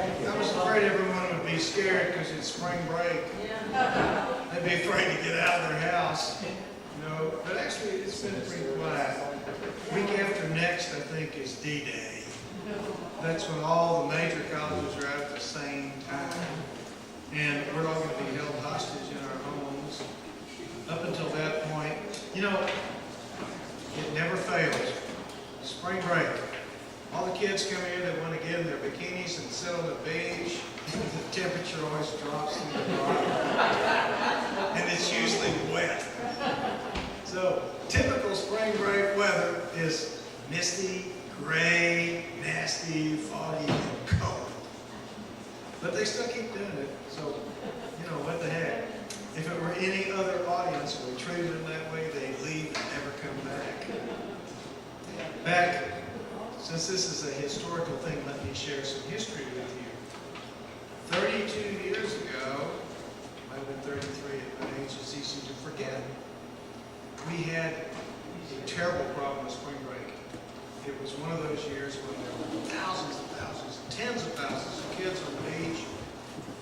I was afraid everyone would be scared because it's spring break. They'd be afraid to get out of their house. You know, but actually it's been pretty quiet. Week after next, I think, is D-Day. That's when all the major colleges are out at the same time. And we're all going to be held hostage in our homes. Up until that point, you know, it never fails. Spring break. All the kids come here, they want to get in their bikinis and sit on the beach. The temperature always drops in the dark. And it's usually wet. So, typical spring break weather is misty, gray, nasty, foggy, and cold. But they still keep doing it, so, you know, what the heck. If it were any other audience and we treated them that way, they'd leave and never come back. Since this is a historical thing, let me share some history with you. 32 years ago, might have been 33 at my age, it's easy to forget, we had a terrible problem with spring break. It was one of those years when there were thousands and thousands, tens of thousands of kids on the beach,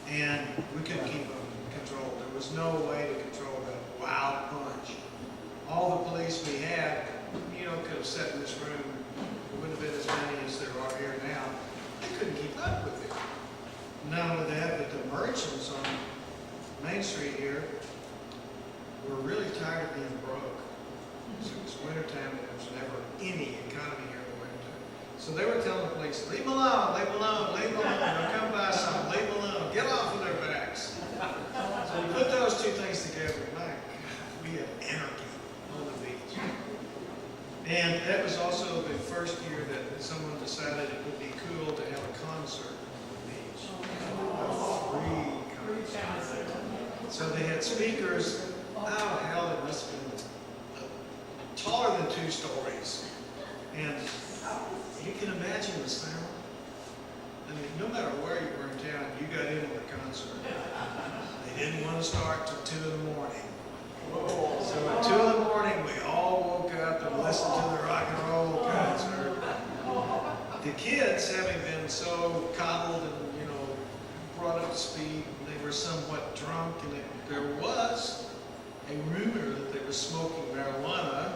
and we couldn't keep them controlled. There was no way to control that wild bunch. All the police we had, you know, could have sat in this room. There wouldn't have been as many as there are here now. They couldn't keep up with it. Not only that, but the merchants on Main Street here were really tired of being broke. So it was wintertime and there was never any economy here in the wintertime. So they were telling the police, leave them alone, leave them alone, leave them alone. They'll come by something, leave them alone, get off of their backs. So we put those two things together, my God, we had anarchy on the beach. And that was also the first year that someone decided it would be cool to have a concert on the beach. A free concert. So they had speakers. Oh, hell, it must have been taller than 2 stories. And you can imagine the sound. I mean, no matter where you were in town, you got in on the concert. They didn't want to start till 2 in the morning. So at 2 in the morning, we all woke up and listened to the rock and roll concert. The kids, having been so coddled and, you know, brought up to speed, they were somewhat drunk, and there was a rumor that they were smoking marijuana.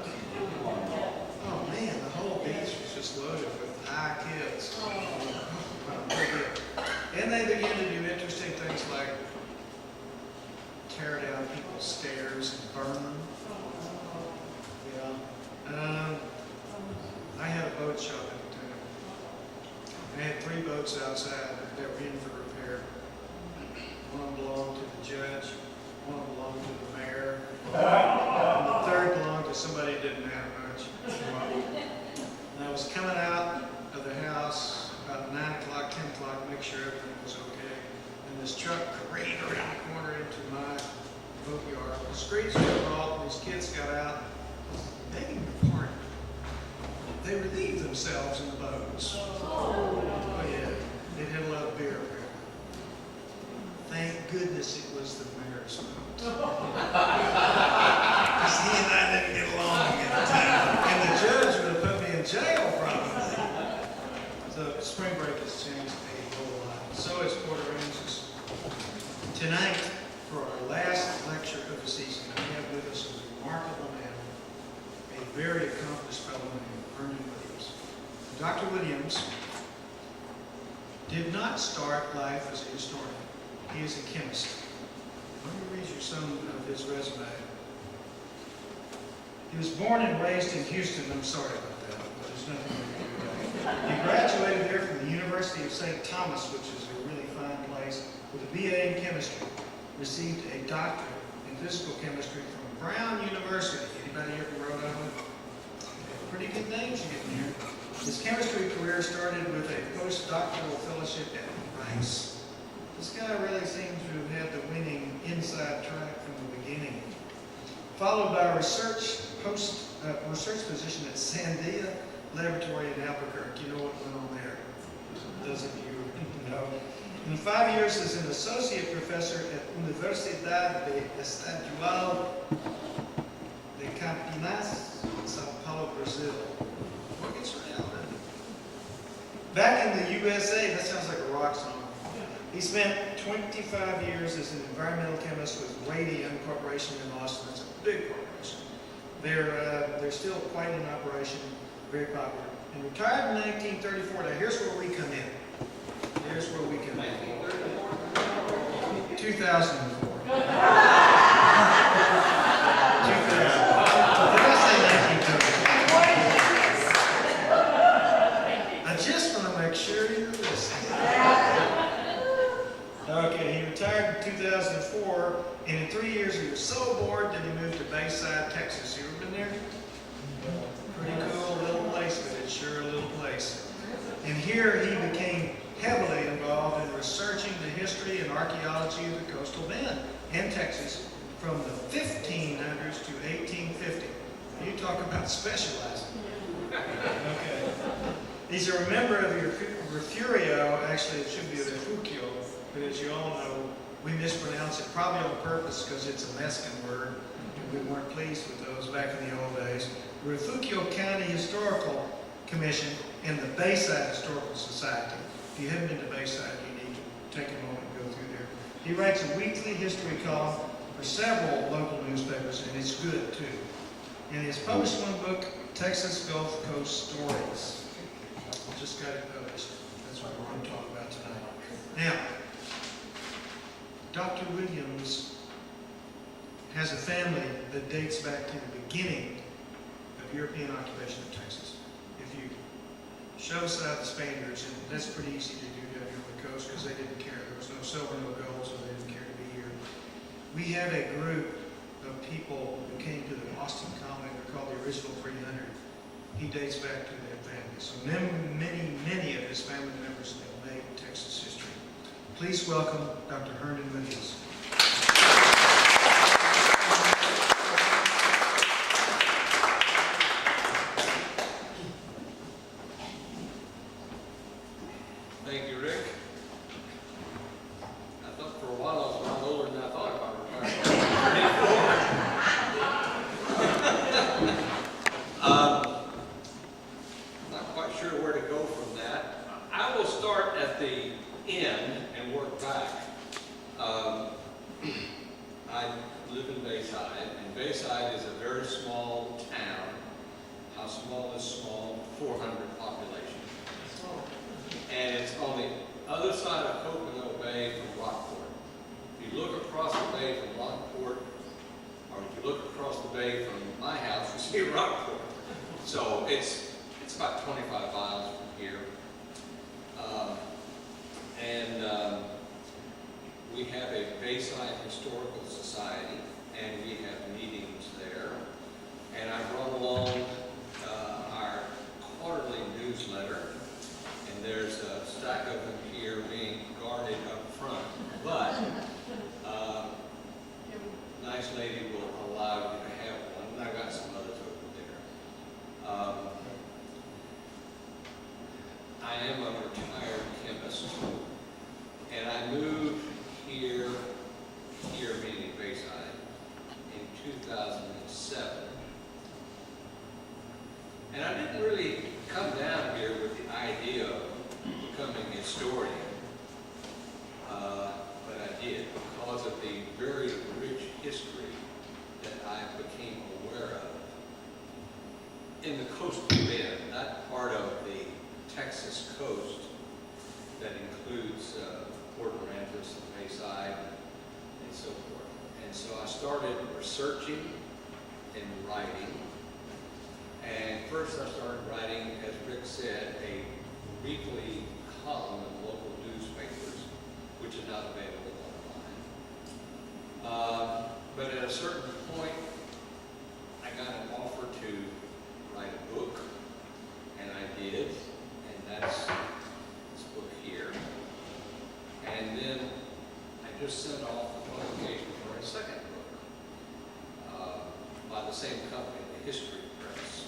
Oh man, the whole beach was just loaded with high kids. And they began to do interesting things like tear down people's stairs and burn them. Yeah. I had a boat shop at the time. I had 3 boats outside that were in for repair. One belonged to the judge, one belonged to the mayor, and the third belonged to somebody who didn't have much. And I was coming out of the house about 9 o'clock, 10 o'clock, make sure everything was okay. And this truck careened around the corner into my boat yard. The streets were off, and these kids got out, begging for pardon. They relieved themselves in the boats. Oh yeah, they had a lot of beer. Thank goodness it was the mayor's boat. Because he and I didn't get along at the time. And the judge would have put me in jail probably. So spring break has changed a whole lot. So has Port Aransas. Tonight, for our last lecture of the season, we have with us a remarkable man, a very accomplished fellow named Herndon Williams. Dr. Williams did not start life as a historian. He is a chemist. Let me read you some of his resume. He was born and raised in Houston. I'm sorry about that, but there's nothing we can do about it. He graduated there from the University of St. Thomas, which is a really fine place, with a BA in chemistry. Received a doctorate in physical chemistry from Brown University. Anybody here from Rhode Island? Pretty good names you get in here. His chemistry career started with a postdoctoral fellowship at Rice. This guy really seems to have had the winning inside track from the beginning. Followed by a research position at Sandia Laboratory in Albuquerque. You know what went on there? Those of you know. And 5 years as an associate professor at Universidad de Estadual de Campinas, Sao Paulo, Brazil. What gets around? Back in the USA, that sounds like a rock song. He spent 25 years as an environmental chemist with Radian Corporation in Austin. It's a big corporation. They're still quite in operation, very popular. And retired in 1934. Now here's where we come in. Here's where we come in. 2004. 2000. Did I say 1934? I just want to make sure you're listening. Okay, he retired in 2004, and in 3 years he was so bored that he moved to Bayside, Texas. You ever been there? Pretty cool little place, but it's sure a little place. And here he became heavily involved in researching the history and archaeology of the coastal bend in Texas from the 1500s to 1850. You talk about specializing. Okay. He's a member of your Refurio, actually it should be a Refugio, but as you all know, we mispronounce it probably on purpose because it's a Mexican word, and we weren't pleased with those back in the old days. Refugio County Historical Commission and the Bayside Historical Society. If you haven't been to Bayside, you need to take a moment and go through there. He writes a weekly history column for several local newspapers, and it's good too. And he has published one book, Texas Gulf Coast Stories. Just got it published. That's what we're going to talk about tonight. Now, Dr. Williams has a family that dates back to the beginning of European occupation of Texas. If you shove aside the Spaniards, and that's pretty easy to do down here on the coast because they didn't care. There was no silver, no gold, so they didn't care to be here. We have a group of people who came to the Austin colony. They're called the original 300. He dates back to their family. So many of his family members have made Texas history. Please welcome Dr. Herndon Williams. Thank you, Rick. I thought for a while I was a lot older than I thought about retiring. Not quite sure where to go from that. I will start at the end and work back. I live in Bayside, and Bayside is a very small town. How small is small? 400 population. And it's on the other side of Coconut Bay from Rockport. If you look across the bay from Rockport, or if you look across the bay from my house, you see Rockport. So it's about 25 miles from here. We have a Bayside Historical Society, and we have meetings there. And I brought along our quarterly newsletter. And there's a stack of them here being guarded up front. But nice lady will allow you to have one. And I've got some others over there. I am a retired chemist. And I moved here meaning Bayside, in 2007. And I didn't really come down here with the idea of becoming a historian, but I did because of the very rich history that I became aware of in the coastal bend, that part of the Texas coast that includes Port Aransas and Bayside and so forth. And so I started researching and writing. And first I started writing, as Rick said, a weekly column in local newspapers, which is not available online. But at a certain point, I got an offer to write a book, and I did, and that's this book here. And then I just sent off a publication for a second book by the same company, the History Press.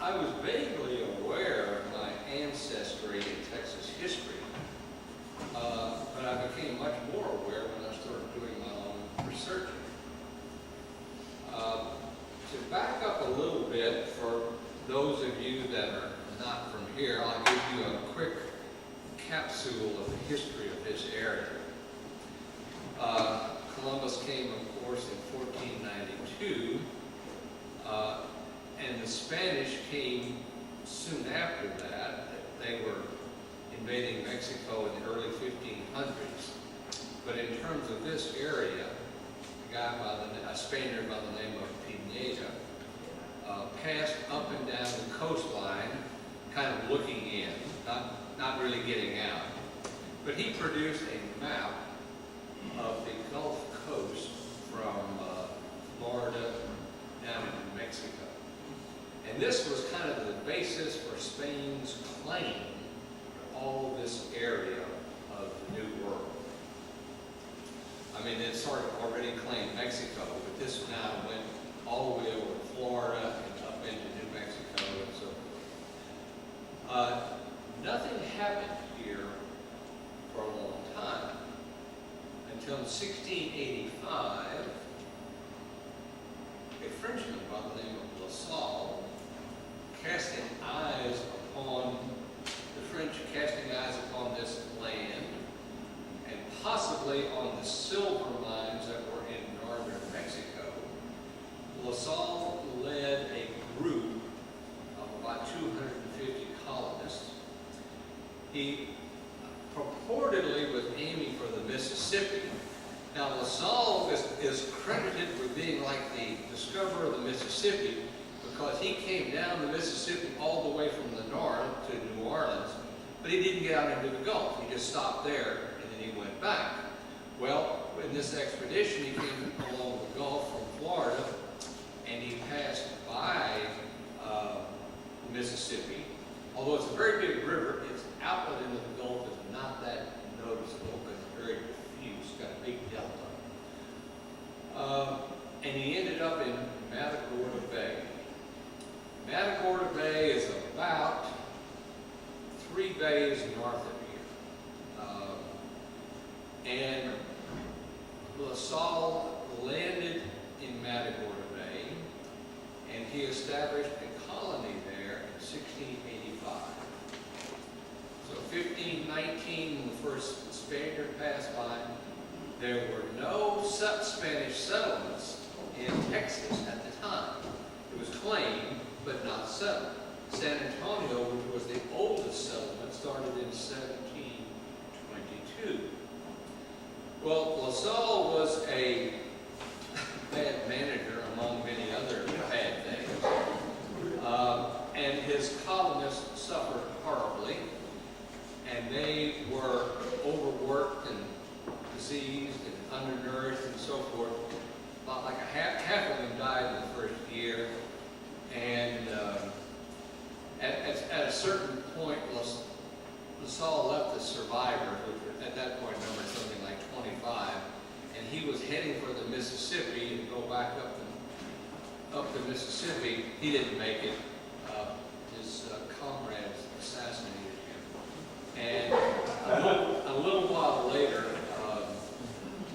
I was vaguely aware of my ancestry in Texas history, but I became much more aware when I started doing my own researching. To back up a little bit, for those of you that are not from here, I'll give you a quick capsule of the history of this area. Columbus came, of course, in 1492, and the Spanish came soon after that. They were invading Mexico in the early 1500s. But in terms of this area, a Spaniard by the name of Pineda passed up and down the coastline, kind of looking in, not really getting out. But he produced a map of the Gulf Coast from Florida down into Mexico. And this was kind of the basis for Spain's claim to all this area of the New World. I mean, it sort of already claimed Mexico, but this now went all the way over to Florida and up into New Mexico and so forth. Nothing happened here for a long time until 1685. A Frenchman by the name of La Salle, casting eyes upon this land, and possibly on the silver mines that were in northern Mexico, La Salle led a group of about 250 colonists. He purportedly was aiming for the Mississippi. Now, La Salle is credited with being like the discoverer of the Mississippi because he came down the Mississippi all the way from the north to New Orleans, but he didn't get out into the Gulf. He just stopped there and then he went back. Well, in this expedition, he came along the Gulf from Florida and he passed by the Mississippi. Although it's a very big river, its outlet into the Gulf is not that noticeable because it's very diffuse, got a big delta. And he ended up in Matagorda Bay. Matagorda Bay is about 3 bays north of here. And La Salle landed in Matagorda Bay, and he established a colony there in 1685. So 1519, when the first Spaniard passed by, there were no Spanish settlements in Texas at the time. It was claimed, but not settled. San Antonio, which was the oldest settlement, started in 1722. Well, La Salle was a bad manager among many other bad things. And his colonists suffered horribly, and they were overworked and diseased and undernourished and so forth. About like half of them died in the first year, and at a certain point, La Salle left the survivors, which were at that point numbered something like 25, and he was heading for the Mississippi and go back up the Mississippi. He didn't make it. His comrades assassinated him, and a little while later,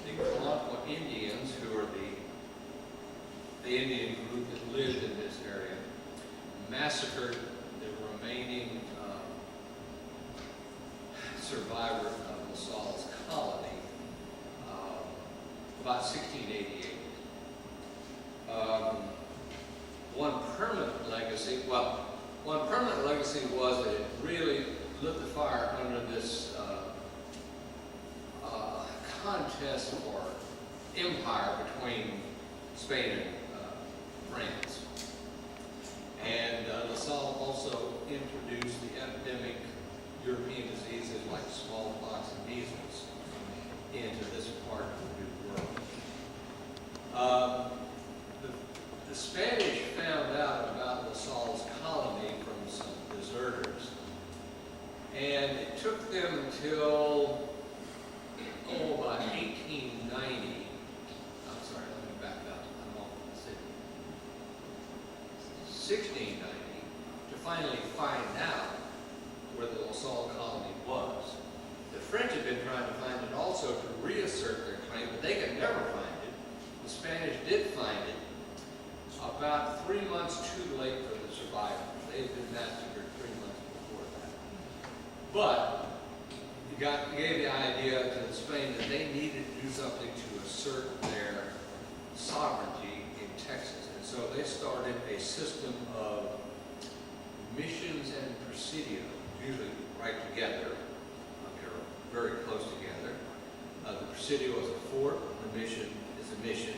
the Colombo Indians, who are the Indian group that lived in this area, massacred the remaining survivors of La Salle's colony about 1688. One permanent legacy was that it really lit the fire under this contest for empire between Spain and France. And La Salle also introduced the epidemic European diseases like smallpox and measles into this part of the New World. The Spanish found out about La Salle's colony from some deserters, and it took them until about 1890. I'm sorry, let me back up. I'm off the city. 1690 to finally find out where the La Salle colony was. The French had been trying to find it also to reassert their claim, but they could never find it. The Spanish did find it about 3 months too late for the survivors. They had been massacred 3 months before that. But gave the idea to Spain that they needed to do something to assert their sovereignty in Texas. And so they started a system of missions and presidios, usually right together. They're very close together. The presidio is a fort, the mission is a mission.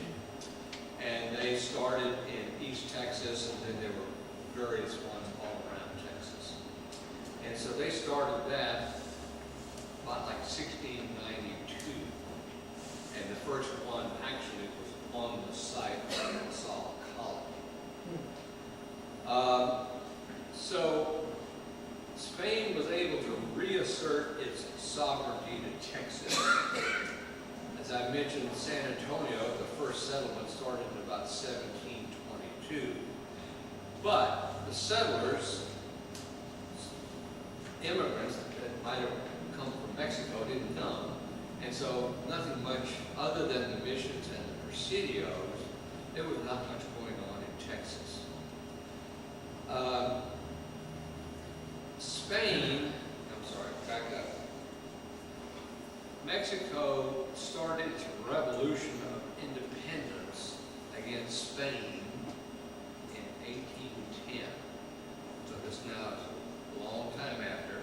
And they started in East Texas, and then there were various ones all around Texas. And so they started that about like 1692. And the first one actually was on the site of the Salt Colony. So Spain was able to reassert its sovereignty to Texas. As I mentioned, San Antonio, the first settlement, started in about 1722. But the settlers, immigrants that might have come from Mexico, didn't come. And so nothing much other than the missions and the presidios, there was not much going on in Texas. Spain, back up. Mexico started its revolution of independence against Spain in 1810. So this now is a long time after.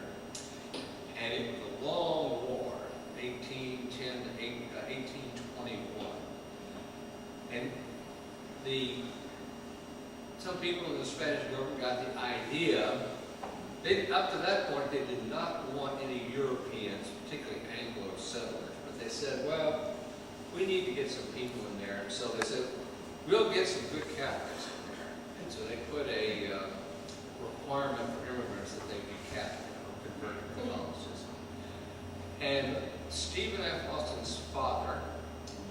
And it was a long war, 1810 to 1821. And some people in the Spanish government got the idea. Up to that point, they did not want any Europeans, particularly Anglo settlers, but they said, well, we need to get some people in there. And so they said, we'll get some good Catholics in there. And so they put a requirement for immigrants that they be Catholic or convert to Catholicism. And Stephen F. Austin's father,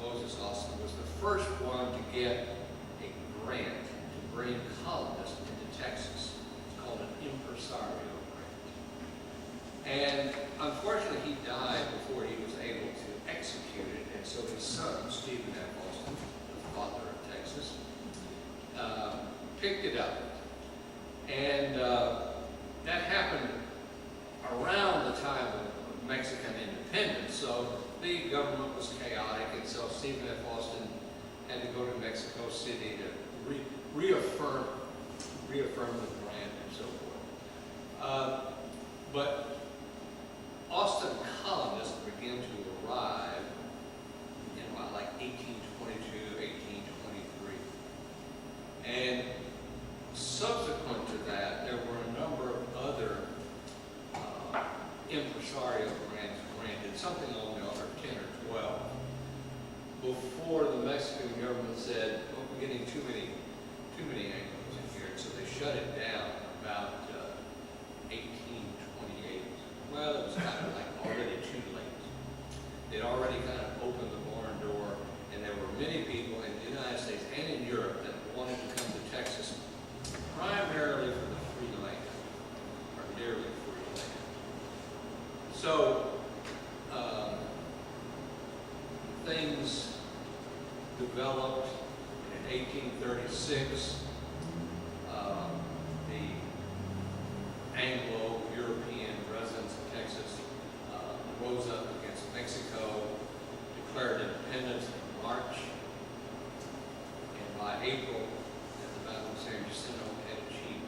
Moses Austin, was the first one to get a grant to bring colonists into Texas. It's called an impresario grant. And unfortunately, he died before he was able to execute it. And so his son, Stephen F. Austin, the father of Texas, picked it up. And that happened around the time of Mexican independence. So the government was chaotic, and so Stephen F. Austin had to go to Mexico City to reaffirm the grant and so forth. But Austin colonists began to arrive in about like 1822, 1823. And subsequent to that, there were a number of other impresario grants granted, something along the order of 10 or 12, before the Mexican government said, well, we're getting too many Anglos in here, and so they shut it down about 1828. Well, it was kind of like already too late. They'd already kind of opened the barn door, and there were many people in the United States and in Europe that wanted to come to Texas primarily for the free land, or nearly free land. So things developed in 1836. The Anglo-European residents of Texas rose up against Mexico, declared independence in March, and by April, at the Battle of San Jacinto, had achieved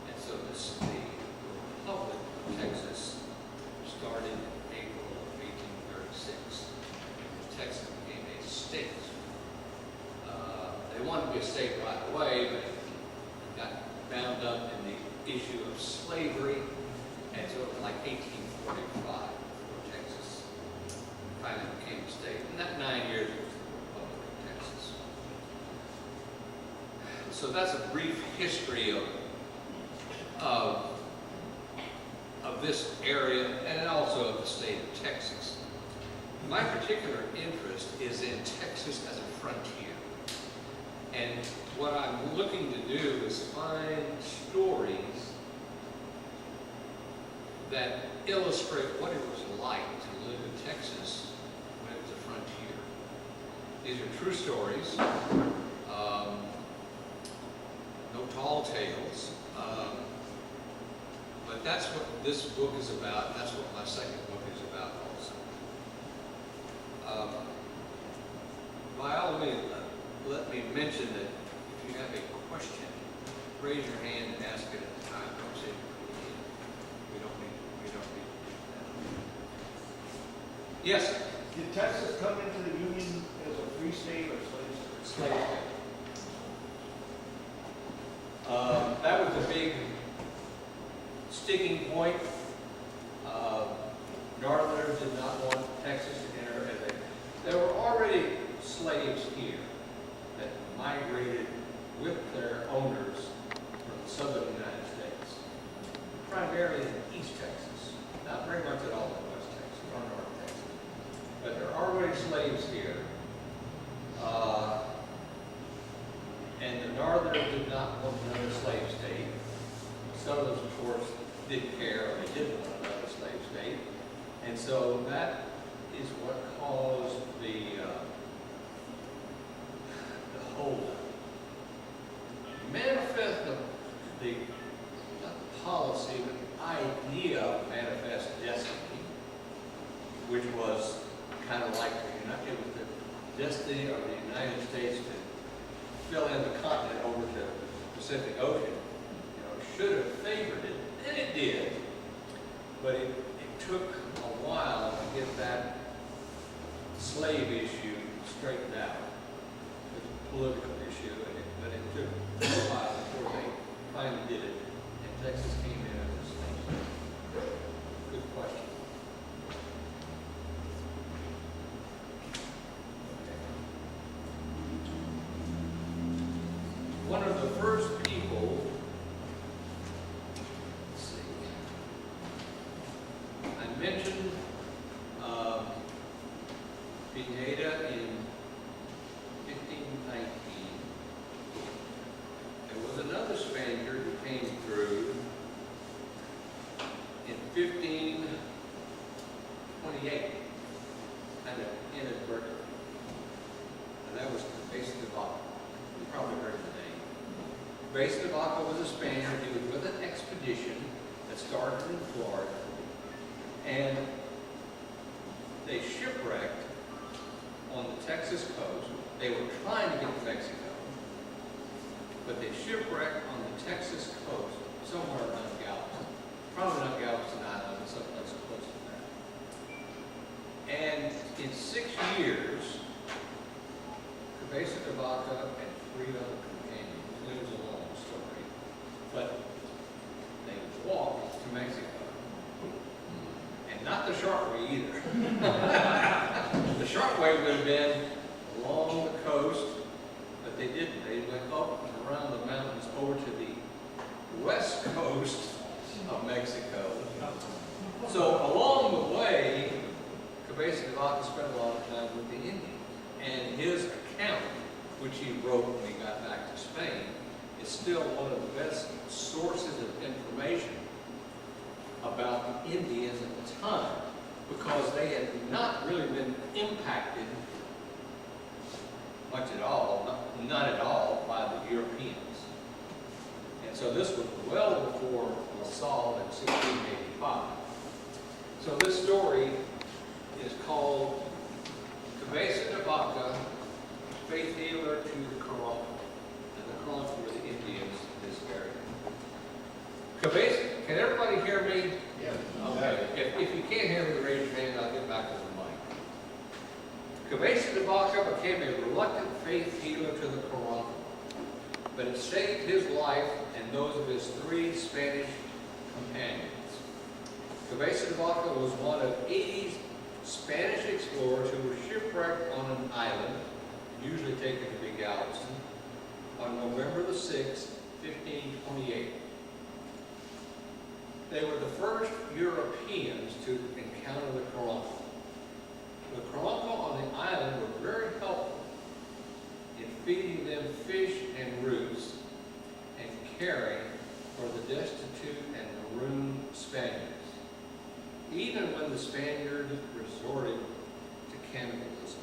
independence. And so the Republic of Texas started in April of 1836. Texas became a state. They wanted to be a state right away, but it got bound up in the issue of slavery, and so it was like 1845 before Texas finally became a state. And that 9 years was the Republic of Texas. So that's a brief history of this area, and also of the state of Texas. My particular interest is in Texas as a frontier. And what I'm looking to do is find stories that illustrate what it was like to live in Texas when it was a frontier. These are true stories, no tall tales, but that's what this book is about, and that's what my second book is about also. By all means, let me mention that if you have a question, raise your hand and ask it at the time. Don't say we don't need to do that. Yes, sir. Did Texas come into the Union as a free state or slave state? Slave state. That was a big sticking point. Northerners did not want Texas to enter as a. There were already slaves here that migrated with their owners from the southern United States, primarily in East Texas, not very much at all in West Texas or North Texas, but there are already slaves here. And the Northerners did not want another slave state. Southerners, of course, didn't care, or they didn't want another slave state. And so that is what caused the holdup. Manifest the not the policy, but the idea of manifest destiny, which was kind of like it was the destiny of the United States to fill in the continent over to the Pacific Ocean, should have favored it, and it did, but it took a while to get that slave issue straightened out. It's a political issue, but it took a while before they finally did it, and Texas came in as a slave state. Good question. One of the first people, let's see, I mentioned Pineda in 1519. There was another Spaniard who came through in 1528, kind of inadvertently, and that was Cabeza de Vaca. You probably heard the name. Cabeza de Vaca was a Spaniard. He was with an expedition that started in Florida, and they shipwrecked on the Texas coast. They were trying to get to Mexico, but they shipwrecked on the Texas coast, somewhere around Galveston. Probably not Galveston Island, but someplace close to that. And in 6 years, Cabeza de Vaca and 3 other companions, it was a long story, but they walked to Mexico. And not the short way either. The short way would have been along the coast, but they didn't. They went up and around the mountains over to the west coast of Mexico. So along the way, Cabeza de Vaca spent a lot of time with the Indians. And his account, which he wrote when he got back to Spain, is still one of the best sources of information about the Indians at the time, because they had not really been impacted much at all, not at all, by the Europeans. And so this was well before LaSalle in 1685. So this story is called Cabeza de Vaca, Faith Healer to the Caronte. And the Caronte were the Indians in this area. Cabeza, can everybody hear me? Yeah. Okay. If you can't hear me, raise your hand, I'll get back to the mic. Cabeza de Vaca became a reluctant faith healer to the Caronte, but it saved his life and those of his 3 Spanish companions. Cabeza de Vaca was one of 80 Spanish explorers who were shipwrecked on an island, usually taken to be Galveston, on November the 6th, 1528. They were the first Europeans to encounter the Caronte. The Caronte on the island were very helpful in feeding them fish and roots and caring for the destitute and marooned Spaniards, even when the Spaniards resorted to cannibalism.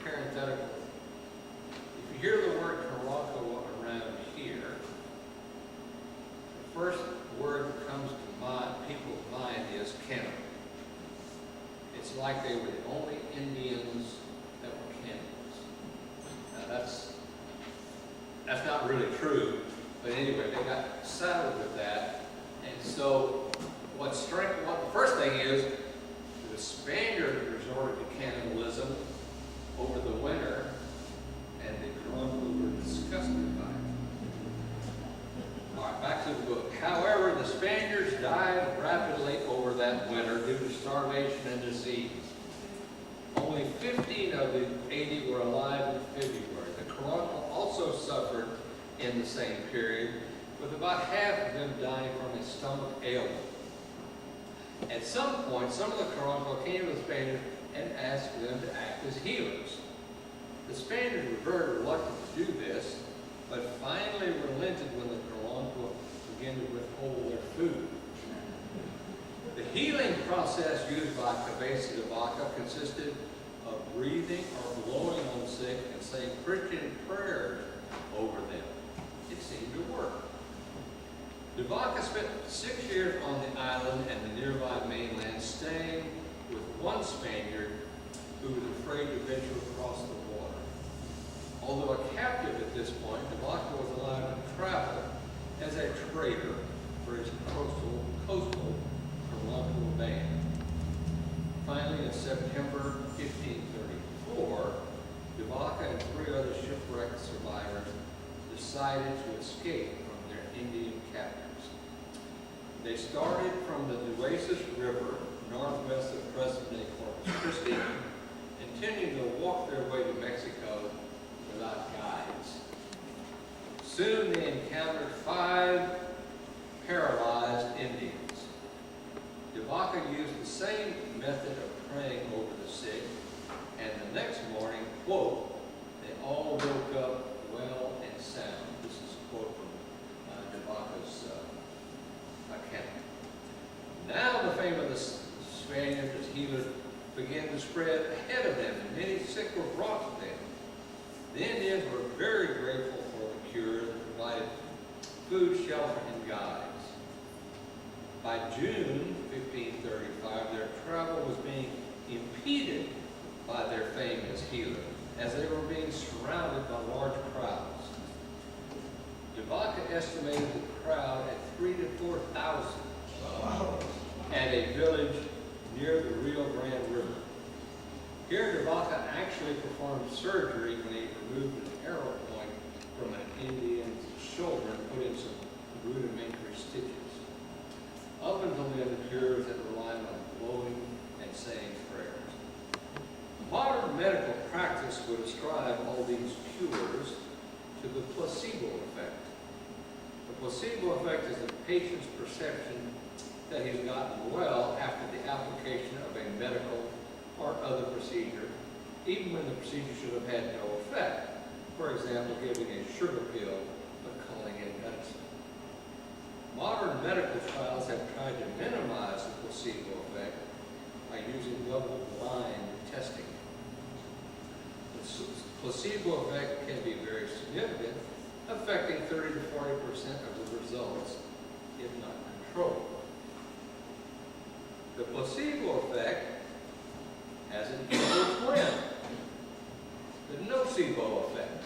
Parenthetical. If you hear the word Caronte around here, the first word that comes to people's mind is cannibal. It's like they were the only Indians that were cannibals. Now that's not really true, but anyway, they got saddled with that. And so the first thing is, the Spaniards resorted to cannibalism over the winter, and the Colombians were disgusted by it. All right, back to the book. However, the Spaniards died rapidly over that winter due to starvation and disease. Only 15 of the 80 were alive in February. The Colombians also suffered in the same period, with about half of them dying from a stomach ailment. At some point, some of the Colombians came to the Spaniards and asked them to act as healers. The Spaniards were very reluctant to do this, but finally relented when the Colombians began to withhold their food. The healing process used by PAPHA de vaca consisted of breathing or blowing on the sick and saying Christian prayers over them. It seemed to work. De vaca spent 6 years on the island and the nearby mainland, staying with one Spaniard who was afraid to venture across the water. Although a captive at this point, de vaca was allowed to travel as a trader for his coastal Colombian band. Finally, in September 1534, de vaca and 3 other shipwrecked survivors decided to escape from their Indian captors. They started from the Nueces River, northwest of present-day Corpus Christi, intending to walk their way to Mexico without guides. Soon they encountered 5 paralyzed Indians. De vaca used the same method of praying over the sick, and the next morning, quote, they all woke up well and sound. This is a quote from de vaca's account. Now the fame of the Spaniards as healers began to spread ahead of them, and many sick were brought to them. The Indians were very grateful for the cure that provided food, shelter, and guides. By June 1535, their travel was being impeded by their fame as healers, as they were being surrounded by large crowds. De vaca estimated the crowd at 3,000 to 4,000 at a village near the Rio Grande River. Here, de vaca actually performed surgery when he removed an arrow point from an Indian's shoulder and put in some rudimentary stitches. Up until then, the cures had relied on blowing and saying prayers. Modern medical practice would ascribe all these cures to the placebo effect. The placebo effect is the patient's perception that he's gotten well after the application of a medical or other procedure, even when the procedure should have had no effect. For example, giving a sugar pill but calling it medicine. Modern medical trials have tried to minimize the placebo effect by using double-blind testing. The placebo effect can be very significant, affecting 30 to 40% of the results, if not controlled. The placebo effect has an equal twin, the nocebo effect.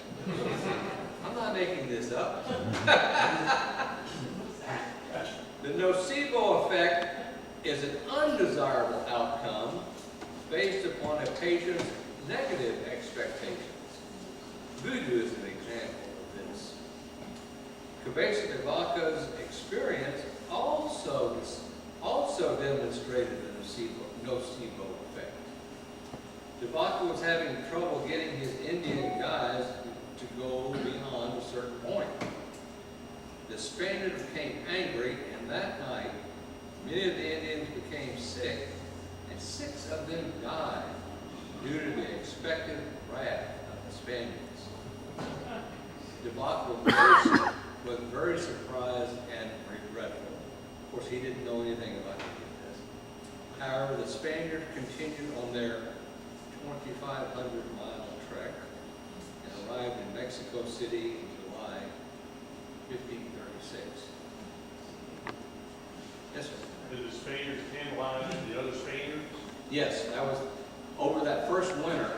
I'm not making this up. The nocebo effect is an undesirable outcome based upon a patient's negative expectations. Voodoo is an example of this. PAPHA de vaca's experience also demonstrated the nocebo effect. De vaca was having trouble getting his Indian guides to go beyond a certain point. The Spaniards became angry, and that night, many of the Indians became sick, and 6 of them died due to the expected wrath of the Spaniards. De vaca was very surprised and regretful. Of course, he didn't know anything about any of this. However, the Spaniards continued on their 2,500-mile trek and arrived in Mexico City in July 1536. Yes, that was, over that first winter,